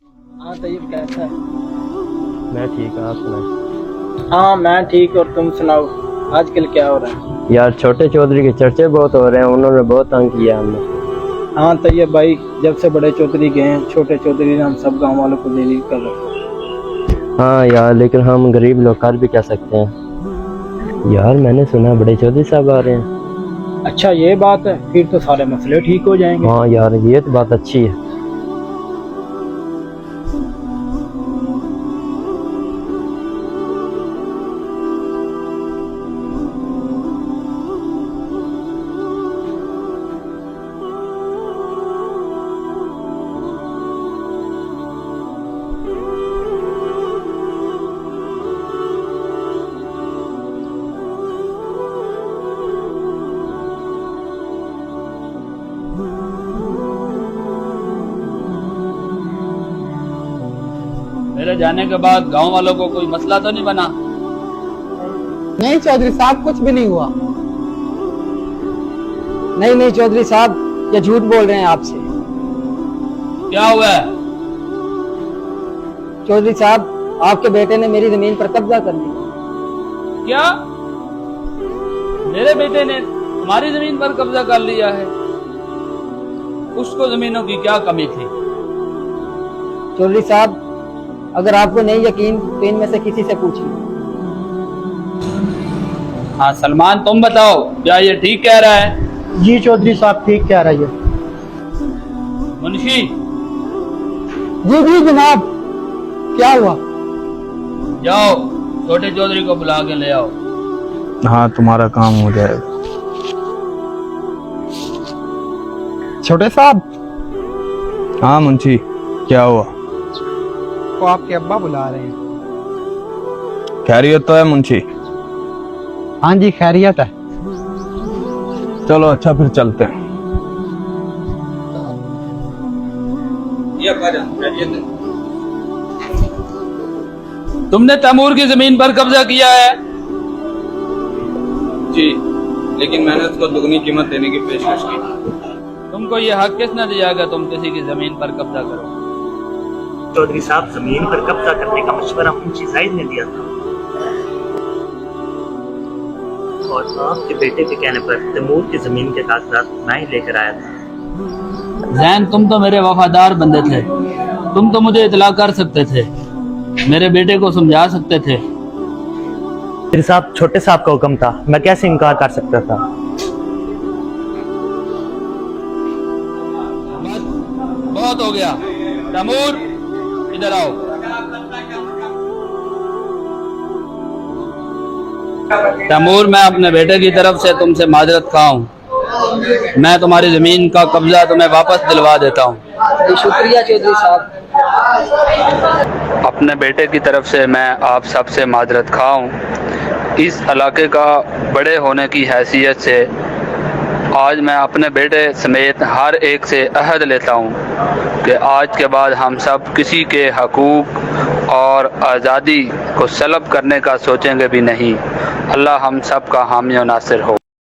हाँ तैयब कैसा है? मैं ठीक, आप सुनाओ। हाँ मैं ठीक, और तुम सुनाओ आजकल क्या हो रहा है? यार छोटे चौधरी के चर्चे बहुत हो रहे हैं, उन्होंने बहुत तंग किया हमें। हाँ तैयब भाई, जब से बड़े चौधरी गए हैं छोटे चौधरी ने हम सब गांव वालों को जलील कर रखा है। हाँ यार, लेकिन हम गरीब लोग कर भी क्या सकते हैं। यार मैंने सुना बड़े चौधरी साहब आ रहे हैं। अच्छा ये बात है, फिर तो सारे मसले ठीक हो जाएंगे। हाँ यार, ये तो बात अच्छी है। मेरे जाने के बाद गांव वालों को कोई मसला तो नहीं बना? नहीं चौधरी साहब, कुछ भी नहीं हुआ। नहीं चौधरी साहब, ये झूठ बोल रहे हैं आपसे। क्या हुआ है? चौधरी साहब, आपके बेटे ने मेरी जमीन पर कब्जा कर लिया। क्या मेरे बेटे ने तुम्हारी जमीन पर कब्जा कर लिया है? उसको जमीनों की क्या कमी थी? चौधरी साहब, अगर आपको नहीं यकीन तो इनमें से किसी से पूछिए। हाँ सलमान, तुम बताओ, क्या ये ठीक कह रहा है? जी चौधरी साहब ठीक कह रही है। मुंशी, जी जनाब, क्या हुआ? जाओ छोटे चौधरी को बुला के ले आओ। हाँ, तुम्हारा काम हो जाएगा। छोटे साहब हाँ मुंशी, क्या हुआ? को आपके अब्बा बुला रहे हैं। खैरियत तो है मुंशी? हाँ जी खैरियत है। चलो अच्छा, फिर चलते हैं। तुमने तैमूर की जमीन पर कब्जा किया है? जी, लेकिन मैंने उसको दुगनी कीमत देने की पेशकश की। तुमको ये हक किसने दिया कि तुम किसी की जमीन पर कब्जा करो? चौधरी साहब, जमीन पर कब्जा करने का मशवरा मुंशी जाहिद ने दिया था, और आपके बेटे के कहने पर तैमूर की जमीन के कागजात मैं ही लेकर आया था। जैन, तुम तो मेरे वफादार बंदे थे, तुम तो मुझे इतला कर सकते थे, मेरे बेटे को समझा सकते थे। फिर साहब, छोटे साहब का हुक्म था, मैं कैसे इनकार कर सकता था। बहुत हो गया। तैमूर, इधर आओ। तैमूर, मैं अपने बेटे की तरफ से तुमसे माजरत खा हूँ। मैं तुम्हारी जमीन का कब्जा तुम्हें वापस दिलवा देता हूँ। शुक्रिया चौधरी साहब। अपने बेटे की तरफ से मैं आप सबसे माजरत खा हूँ। इस इलाके का बड़े होने की हैसियत से आज मैं अपने बेटे समेत हर एक से अहद लेता हूँ कि आज के बाद हम सब किसी के हकूक़ और आज़ादी को सलब करने का सोचेंगे भी नहीं। अल्लाह हम सब का हामी और नासिर हो।